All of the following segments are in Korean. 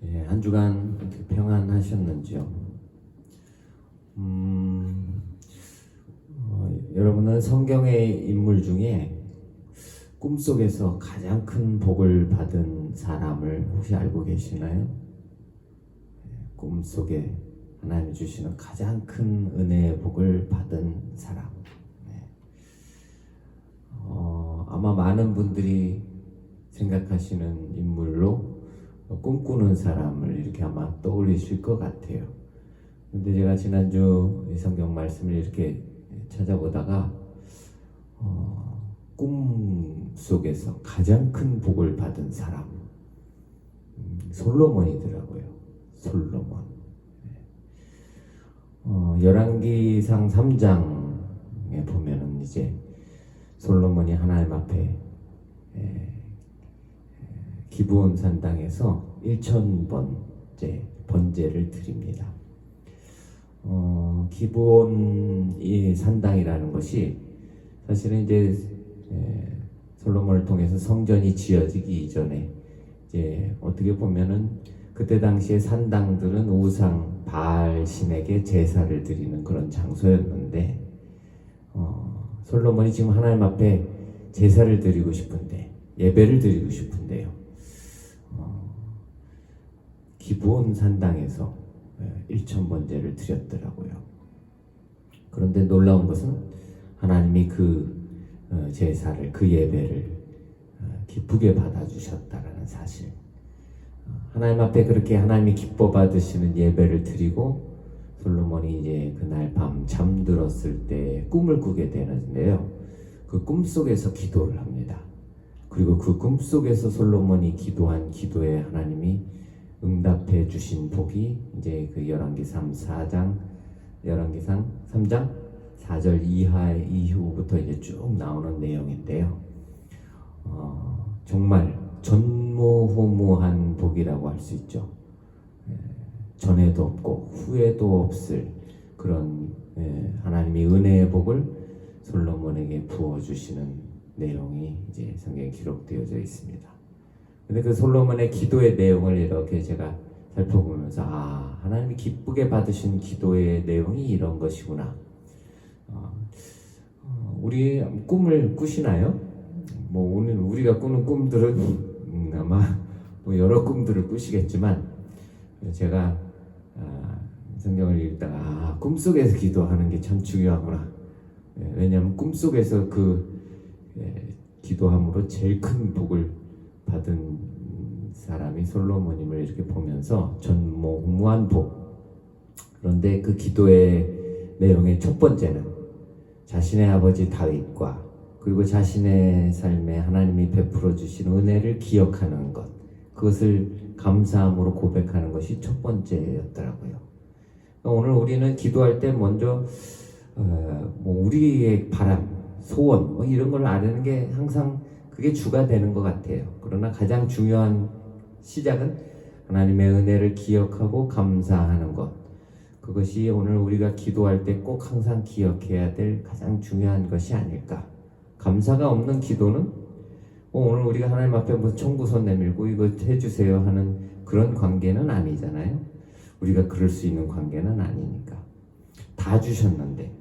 예, 한 주간 어떻게 평안하셨는지요? 여러분은 성경의 인물 중에 꿈속에서 가장 큰 복을 받은 사람을 혹시 알고 계시나요? 꿈속에 하나님이 주시는 가장 큰 은혜의 복을 받은 사람. 네. 아마 많은 분들이 생각하시는 인물로 꿈꾸는 사람을 이렇게 아마 떠올리실 것 같아요. 근데 제가 지난주 이 성경 말씀을 이렇게 찾아보다가 꿈 속에서 가장 큰 복을 받은 사람 솔로몬이더라고요. 솔로몬. 열왕기상 3장에 보면은 이제 솔로몬이 하나님 앞에 기브온 산당에서 1000번째 번제를 드립니다. 기브온 이 산당이라는 것이 사실은 이제 솔로몬을 통해서 성전이 지어지기 이전에 이제 어떻게 보면은 그때 당시에 산당들은 우상 바알 신에게 제사를 드리는 그런 장소였는데 솔로몬이 지금 하나님 앞에 제사를 드리고 싶은데 예배를 드리고 싶은데요. 기브온 산당에서 1000번제를 드렸더라고요. 그런데 놀라운 것은 하나님이 그 제사를, 그 예배를 기쁘게 받아주셨다라는 사실. 하나님 앞에 그렇게 하나님이 기뻐 받으시는 예배를 드리고 솔로몬이 이제 그날 밤 잠들었을 때 꿈을 꾸게 되는데요. 그 꿈속에서 기도를 합니다. 그리고 그 꿈속에서 솔로몬이 기도한 기도에 하나님이 응답해 주신 복이 이제 그 열왕기상 3장 4절 이후부터 이제 쭉 나오는 내용인데요. 정말 전무후무한 복이라고 할 수 있죠. 전에도 없고 후에도 없을 그런 하나님이 은혜의 복을 솔로몬에게 부어주시는 내용이 이제 성경에 기록되어져 있습니다. 근데 그 솔로몬의 기도의 내용을 이렇게 제가 살펴보면서 하나님이 기쁘게 받으신 기도의 내용이 이런 것이구나. 우리 꿈을 꾸시나요? 뭐 오늘 우리가 꾸는 꿈들은 아마 뭐 여러 꿈들을 꾸시겠지만 제가 성경을 읽다가 꿈속에서 기도하는 게 참 중요하구나. 왜냐하면 꿈속에서 그 기도함으로 제일 큰 복을 받은 사람이 솔로몬임을 이렇게 보면서 전무후무한 복. 그런데 그 기도의 내용의 첫 번째는 자신의 아버지 다윗과 그리고 자신의 삶에 하나님이 베풀어 주신 은혜를 기억하는 것, 그것을 감사함으로 고백하는 것이 첫 번째였더라고요. 오늘 우리는 기도할 때 먼저 뭐 우리의 바람, 소원 뭐 이런 걸 아는 게 항상 그게 주가 되는 것 같아요. 그러나 가장 중요한 시작은 하나님의 은혜를 기억하고 감사하는 것. 그것이 오늘 우리가 기도할 때 꼭 항상 기억해야 될 가장 중요한 것이 아닐까. 감사가 없는 기도는 오늘 우리가 하나님 앞에 무슨 청구서 내밀고 이거 해주세요 하는 그런 관계는 아니잖아요. 우리가 그럴 수 있는 관계는 아니니까. 다 주셨는데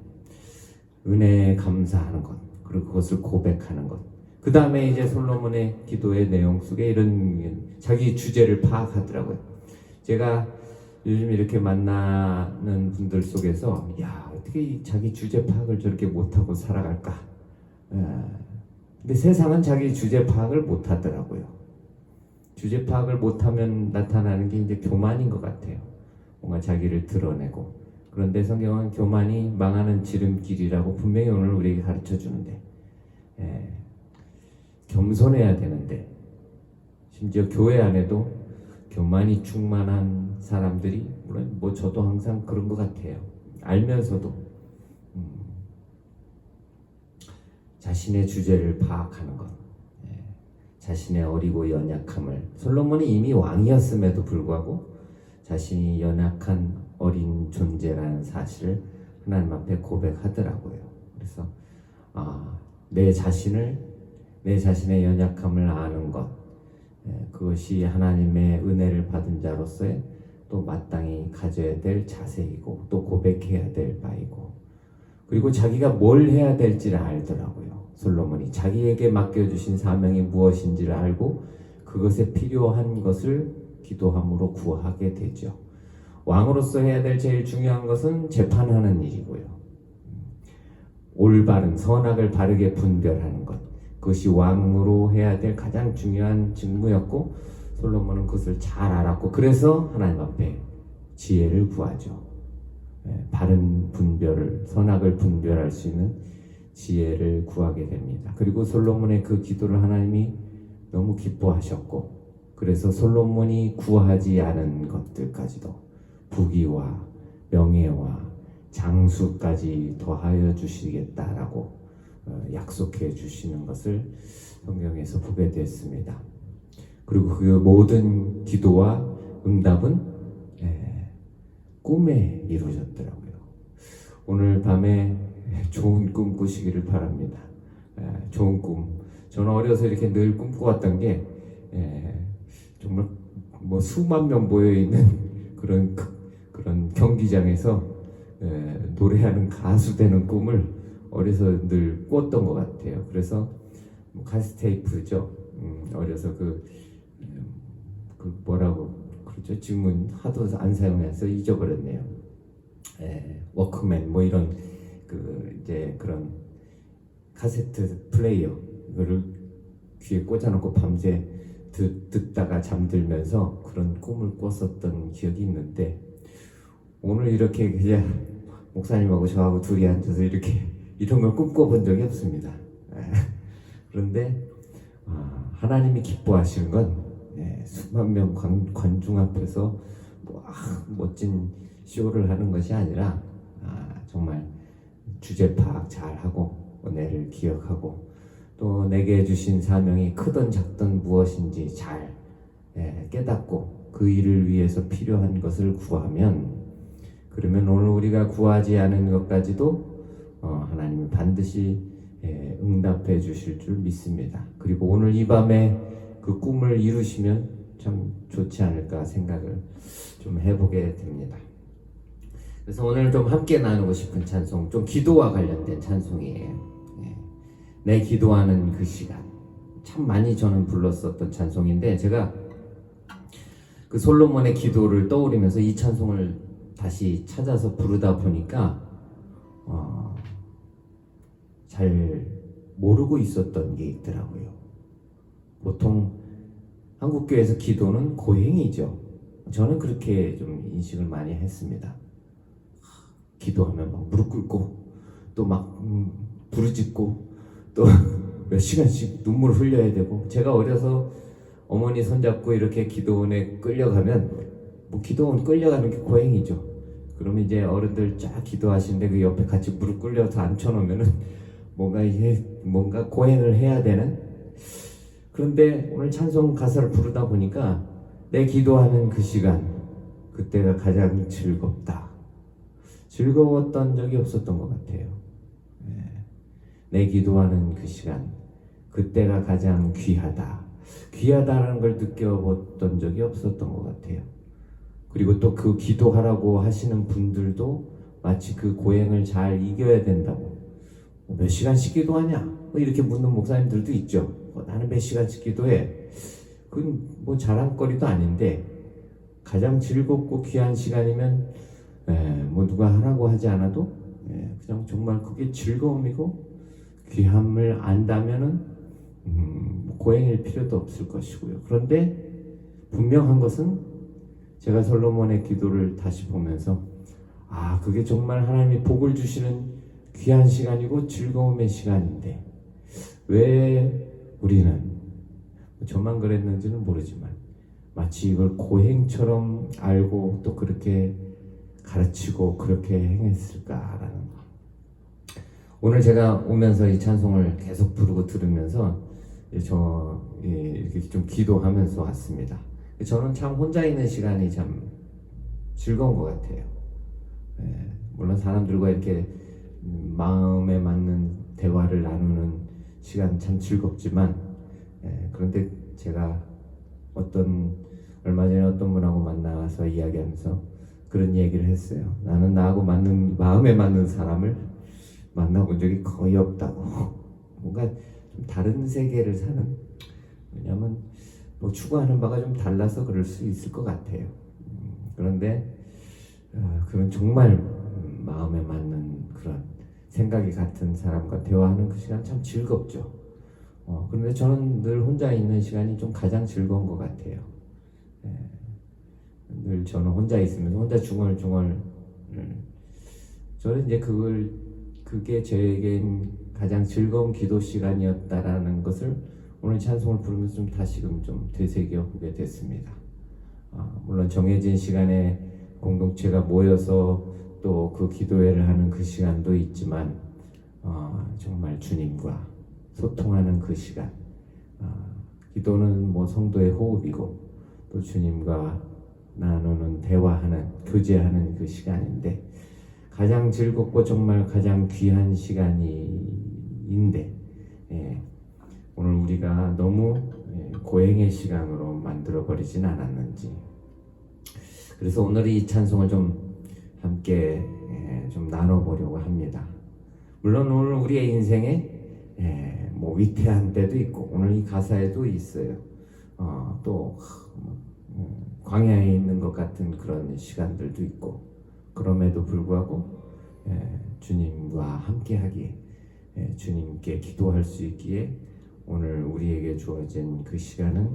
은혜에 감사하는 것, 그리고 그것을 고백하는 것. 그 다음에 이제 솔로몬의 기도의 내용 속에 이런 자기 주제를 파악하더라고요. 제가 요즘 이렇게 만나는 분들 속에서 어떻게 자기 주제 파악을 저렇게 못하고 살아갈까? 근데 세상은 자기 주제 파악을 못하더라고요. 주제 파악을 못하면 나타나는 게 이제 교만인 것 같아요. 뭔가 자기를 드러내고. 그런데 성경은 교만이 망하는 지름길이라고 분명히 오늘 우리에게 가르쳐 주는데 겸손해야 되는데 심지어 교회 안에도 교만이 충만한 사람들이 물론 뭐 저도 항상 그런 것 같아요. 알면서도 자신의 주제를 파악하는 것, 자신의 어리고 연약함을 솔로몬이 이미 왕이었음에도 불구하고 자신이 연약한 어린 존재라는 사실을 하나님 앞에 고백하더라고요. 그래서 내 자신의 연약함을 아는 것, 그것이 하나님의 은혜를 받은 자로서의 또 마땅히 가져야 될 자세이고 또 고백해야 될 바이고, 그리고 자기가 뭘 해야 될지를 알더라고요. 솔로몬이 자기에게 맡겨주신 사명이 무엇인지를 알고 그것에 필요한 것을 기도함으로 구하게 되죠. 왕으로서 해야 될 제일 중요한 것은 재판하는 일이고요. 올바른 선악을 바르게 분별하는 것, 그것이 왕으로 해야 될 가장 중요한 직무였고, 솔로몬은 그것을 잘 알았고, 그래서 하나님 앞에 지혜를 구하죠. 바른 분별을, 선악을 분별할 수 있는 지혜를 구하게 됩니다. 그리고 솔로몬의 그 기도를 하나님이 너무 기뻐하셨고, 그래서 솔로몬이 구하지 않은 것들까지도 부귀와 명예와 장수까지 더하여 주시겠다라고 약속해 주시는 것을 성경에서 보게 됐습니다. 그리고 그 모든 기도와 응답은 꿈에 이루어졌더라고요. 오늘 밤에 좋은 꿈 꾸시기를 바랍니다. 좋은 꿈. 저는 어려서 이렇게 늘 꿈꿔왔던 게 정말 뭐 수만 명 모여 있는 그런 경기장에서 노래하는 가수 되는 꿈을 어려서 늘 꿨던 것 같아요. 그래서 카세테이프죠. 어려서 그 뭐라고 그러죠? 지금은 하도 안 사용해서 잊어버렸네요. 워크맨 뭐 이런 이제 그런 카세트 플레이어 이거를 귀에 꽂아놓고 밤새 듣다가 잠들면서 그런 꿈을 꿨었던 기억이 있는데, 오늘 이렇게 그냥 목사님하고 저하고 둘이 앉아서 이렇게 이런 걸 꿈꿔본 적이 없습니다. 그런데 하나님이 기뻐하시는 건 수만 명 관중 앞에서 멋진 쇼를 하는 것이 아니라 정말 주제 파악 잘하고 은혜를 기억하고 또 내게 주신 사명이 크든 작든 무엇인지 잘 깨닫고 그 일을 위해서 필요한 것을 구하면, 그러면 오늘 우리가 구하지 않은 것까지도 하나님이 반드시 응답해 주실 줄 믿습니다. 그리고 오늘 이 밤에 그 꿈을 이루시면 참 좋지 않을까 생각을 좀 해보게 됩니다. 그래서 오늘 좀 함께 나누고 싶은 찬송, 좀 기도와 관련된 찬송이에요. 내 기도하는 그 시간, 참 많이 저는 불렀었던 찬송인데, 제가 그 솔로몬의 기도를 떠올리면서 이 찬송을 다시 찾아서 부르다 보니까 잘 모르고 있었던 게 있더라고요. 보통 한국교회에서 기도는 고행이죠. 저는 그렇게 좀 인식을 많이 했습니다. 기도하면 막 무릎 꿇고 또 막 부르짖고 또 몇 시간씩 눈물 흘려야 되고, 제가 어려서 어머니 손잡고 이렇게 기도원에 끌려가면 뭐 기도원 끌려가는 게 고행이죠. 그러면 이제 어른들 쫙 기도하시는데 그 옆에 같이 무릎 꿇려서 앉혀놓으면은 뭔가 고행을 해야 되는. 그런데 오늘 찬송 가사를 부르다 보니까 내 기도하는 그 시간, 그때가 가장 즐겁다. 즐거웠던 적이 없었던 것 같아요. 내 기도하는 그 시간, 그때가 가장 귀하다. 귀하다라는 걸 느껴봤던 적이 없었던 것 같아요. 그리고 또 그 기도하라고 하시는 분들도 마치 그 고행을 잘 이겨야 된다고, 몇 시간씩 기도하냐? 뭐 이렇게 묻는 목사님들도 있죠. 나는 몇 시간씩 기도해. 그건 뭐 자랑거리도 아닌데, 가장 즐겁고 귀한 시간이면 뭐 누가 하라고 하지 않아도 그냥 정말 그게 즐거움이고 귀함을 안다면은 고행일 필요도 없을 것이고요. 그런데 분명한 것은 제가 솔로몬의 기도를 다시 보면서 그게 정말 하나님이 복을 주시는 귀한 시간이고 즐거움의 시간인데 왜 우리는, 저만 그랬는지는 모르지만 마치 이걸 고행처럼 알고 또 그렇게 가르치고 그렇게 행했을까라는 거. 오늘 제가 오면서 이 찬송을 계속 부르고 들으면서 이렇게 좀 기도하면서 왔습니다. 저는 참 혼자 있는 시간이 참 즐거운 것 같아요. 물론 사람들과 이렇게 마음에 맞는 대화를 나누는 시간 참 즐겁지만, 그런데 제가 얼마 전에 어떤 분하고 만나서 이야기하면서 그런 얘기를 했어요. 나는 나하고 마음에 맞는 사람을 만나본 적이 거의 없다고. 뭔가 좀 다른 세계를 사는, 왜냐하면 뭐 추구하는 바가 좀 달라서 그럴 수 있을 것 같아요. 그런데 그런 정말 마음에 맞는 그런 생각이 같은 사람과 대화하는 그 시간 참 즐겁죠. 그런데 저는 늘 혼자 있는 시간이 좀 가장 즐거운 것 같아요. 늘 저는 혼자 있으면서 혼자 중얼중얼, 저는 이제 그게 저에겐 가장 즐거운 기도 시간이었다라는 것을 오늘 찬송을 부르면서 좀 다시금 좀 되새겨 보게 됐습니다. 물론 정해진 시간에 공동체가 모여서 또 그 기도회를 하는 그 시간도 있지만 정말 주님과 소통하는 그 시간, 기도는 뭐 성도의 호흡이고 또 주님과 나누는 대화하는 교제하는 그 시간인데 가장 즐겁고 정말 가장 귀한 시간인데 오늘 우리가 너무 고행의 시간으로 만들어 버리진 않았는지. 그래서 오늘 이 찬송을 좀 함께 좀 나눠보려고 합니다. 물론 오늘 우리의 인생에 뭐 위태한 때도 있고 오늘 이 가사에도 있어요. 또 광야에 있는 것 같은 그런 시간들도 있고, 그럼에도 불구하고 주님과 함께하기에, 주님께 기도할 수 있기에 오늘 우리에게 주어진 그 시간은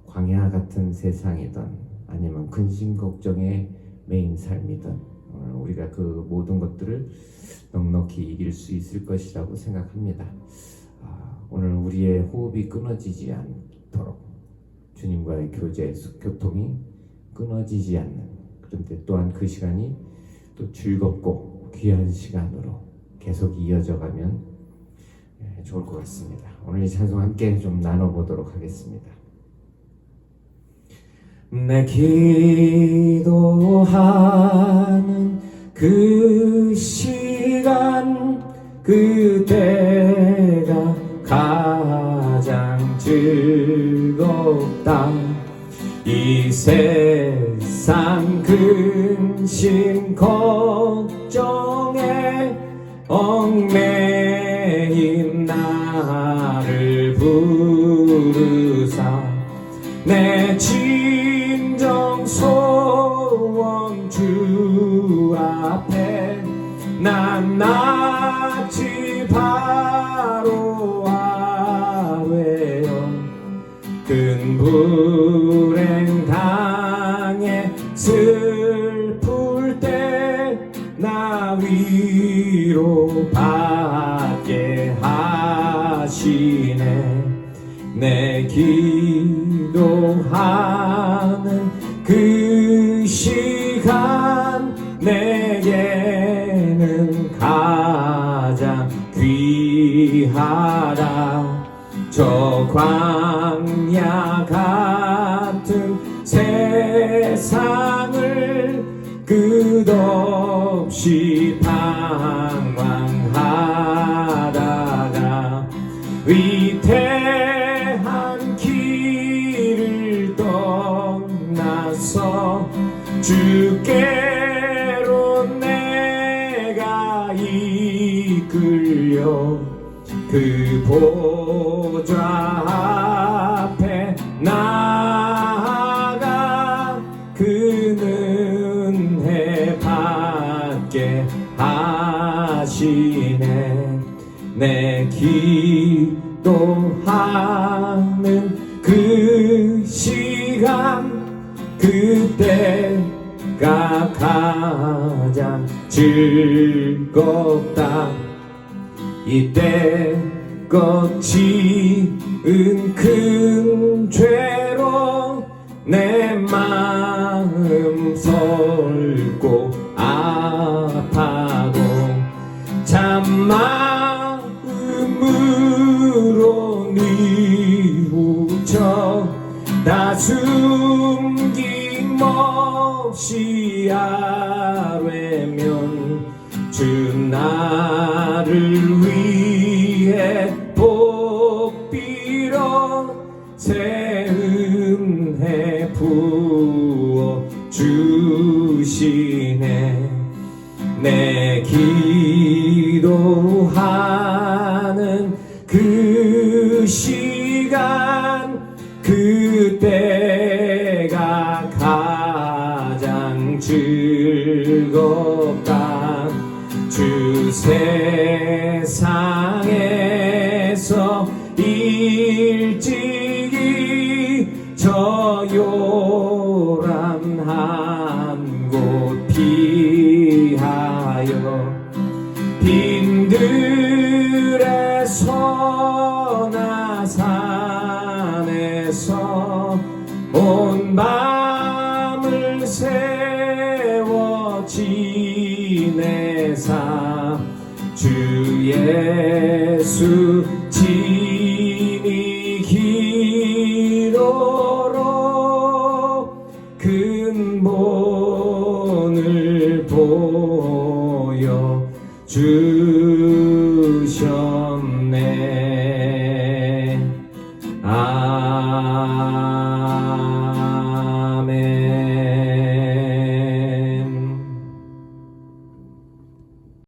광야 같은 세상이든 아니면 근심 걱정에 매인 삶이든 오늘 우리가 그 모든 것들을 넉넉히 이길 수 있을 것이라고 생각합니다. 오늘 우리의 호흡이 끊어지지 않도록 주님과의 교통이 끊어지지 않는, 그런데 또한 그 시간이 또 즐겁고 귀한 시간으로 계속 이어져 가면 좋을 것 같습니다. 오늘 이 찬송 함께 좀 나눠보도록 하겠습니다. 내 기도하는 그 시간, 그때가 가장 즐겁다. 이 세상 근심 걱정에 얽매인 나를 부르사 내 진정 소원 주 앞에 난 낯이 바로 아뢰어 큰 불행 당해 슬플 때 나 위로 받게 하시네. 내 기도하는 그 시간 내게는 가장 귀하다. 저 광야 같은 세상을 끝없이 방황하다가 위태한 길을 떠나서 주께로 내가 이끌려 그 보좌 앞에 나아가 그 은혜 받게 하시네. 내 기도하는 그 시간 그때가 가장 즐겁다. 이때 껏 지은 큰 죄로 내 마음 설고 아파도 참마음으로 뉘우쳐 다 숨김없이 아뢰면 주 나를 위해 복 빌어 새 은혜 요란한 곳 피하여 빈들의 선화산에서 온 밤을 세워 지내사 주 예수 진이 기로로 근본을 보여 주셨네. 아멘.